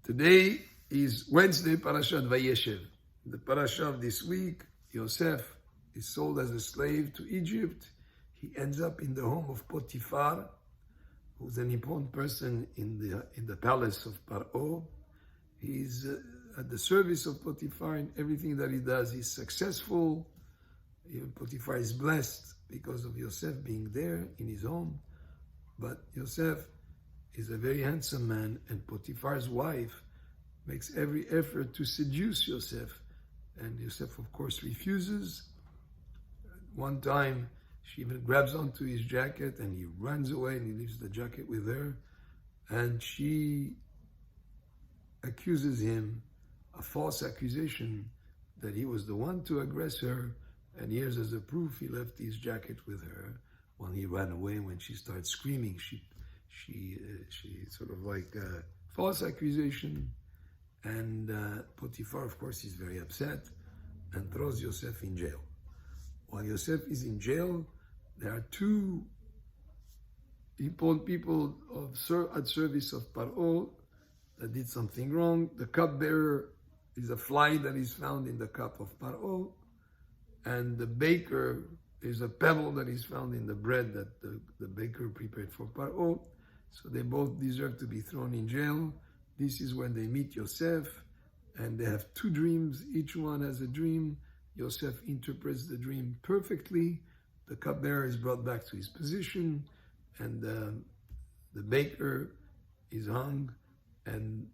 Today is Wednesday, Parashat Vayeshev. The parasha of this week, Yosef is sold as a slave to Egypt. He ends up in the home of Potiphar, who's an important person in the palace of Paro. He's at the service of Potiphar in everything that he does. He's successful. Even Potiphar is blessed because of Yosef being there in his home. But Yosef is a very handsome man, and Potiphar's wife makes every effort to seduce Yosef. And Yosef, of course, refuses. One time, she even grabs onto his jacket and he runs away and he leaves the jacket with her. And she accuses him, a false accusation, that he was the one to aggress her. And here's as a proof, he left his jacket with her when he ran away. When she starts screaming, she sort of like a false accusation. And Potiphar, of course, is very upset and throws Yosef in jail. While Yosef is in jail, there are two important people at service of Paro that did something wrong. The cupbearer is a fly that is found in the cup of Paro, and the baker is a pebble that is found in the bread that the baker prepared for Paro. So they both deserve to be thrown in jail. This is when they meet Yosef, and they have two dreams. Each one has a dream. Yosef interprets the dream perfectly. The cupbearer is brought back to his position, and the baker is hung. And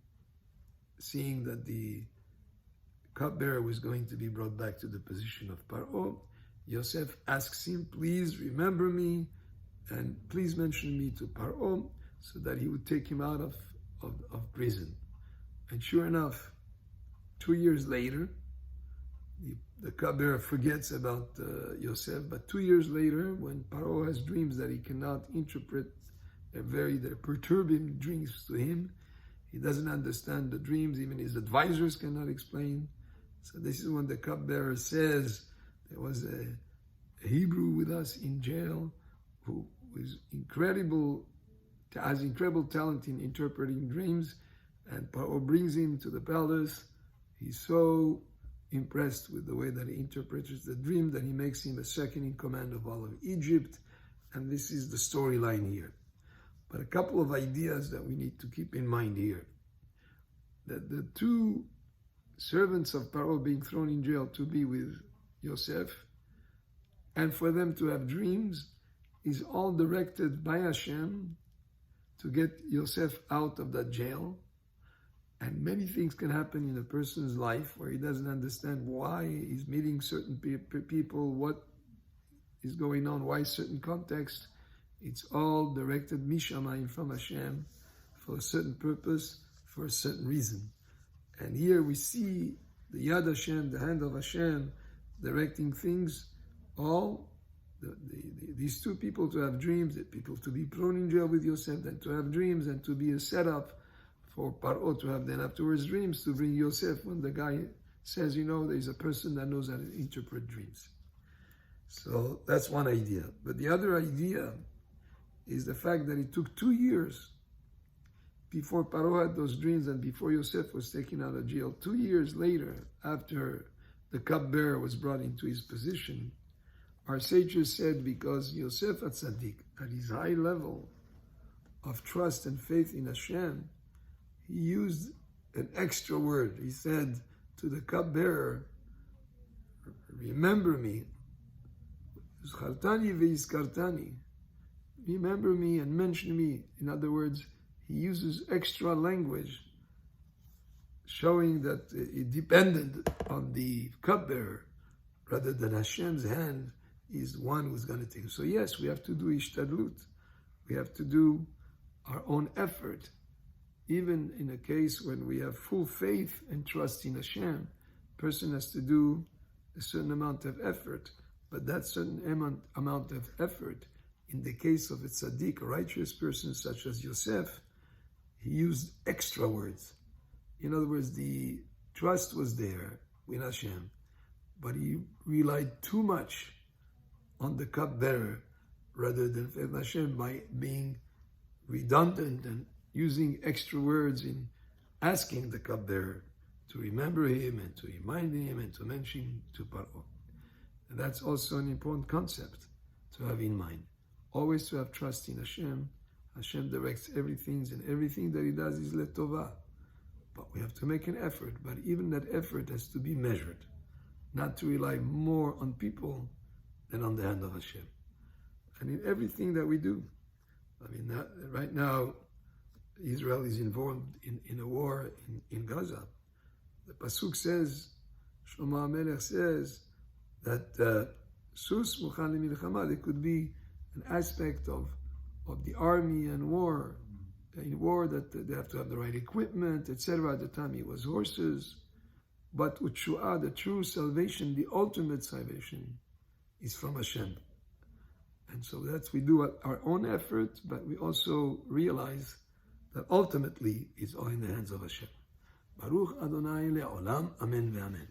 seeing that the cupbearer was going to be brought back to the position of Paro, Yosef asks him, "Please remember me, and please mention me to Paro," so that he would take him out of prison. And sure enough, 2 years later, the cupbearer forgets about Yosef, but 2 years later, when Paro has dreams that he cannot interpret, they're perturbing dreams to him. He doesn't understand the dreams, even his advisors cannot explain. So this is when the cupbearer says, there was a Hebrew with us in jail who has incredible talent in interpreting dreams, and Paro brings him to the palace. He's so impressed with the way that he interprets the dream that he makes him a second in command of all of Egypt, and this is the storyline here. But a couple of ideas that we need to keep in mind here. That the two servants of Paro being thrown in jail to be with Yosef, and for them to have dreams, is all directed by Hashem to get Yosef out of that jail. And many things can happen in a person's life where he doesn't understand why he's meeting certain people, what is going on, why certain context. It's all directed mishamayim from Hashem for a certain purpose, for a certain reason. And here we see the Yad Hashem, the hand of Hashem, directing things, these two people to have dreams, the people to be thrown in jail with Yosef, and to have dreams, and to be a setup for Paro to have then afterwards dreams to bring Yosef when the guy says, there's a person that knows how to interpret dreams. So that's one idea. But the other idea is the fact that it took 2 years before Paro had those dreams and before Yosef was taken out of jail. 2 years later, after the cupbearer was brought into his position, our sages said because Yosef HaTzadik, at his high level of trust and faith in Hashem, he used an extra word. He said to the cupbearer, "Remember me, Zchartani ve'izkartani." Remember me and mention me. In other words, he uses extra language, showing that it depended on the cupbearer rather than Hashem's hand is one who's going to take it. So yes, we have to do hishtadlut. We have to do our own effort. Even in a case when we have full faith and trust in Hashem, a person has to do a certain amount of effort. But that certain amount of effort, in the case of a tzaddik, a righteous person such as Yosef, he used extra words. In other words, the trust was there with Hashem, but he relied too much on the cupbearer rather than faith in Hashem by being redundant and using extra words in asking the cupbearer to remember him and to remind him and to mention to Paro. And that's also an important concept to have in mind. Always to have trust in Hashem. Hashem directs everything, and everything that He does is letovah. But we have to make an effort. But even that effort has to be measured, not to rely more on people than on the hand of Hashem. And in everything that we do, I mean, right now, Israel is involved in a war in Gaza. The Pasuk says, Shlomo HaMelech says, that sus mukhan lemilchama, there could be an aspect of the army and war, in war that they have to have the right equipment, etc. At the time it was horses. But Utshu'ah, the true salvation, the ultimate salvation, is from Hashem. And so that's, we do our own effort, but we also realize that ultimately it's all in the hands of Hashem. Baruch Adonai le'olam, amen ve'amen.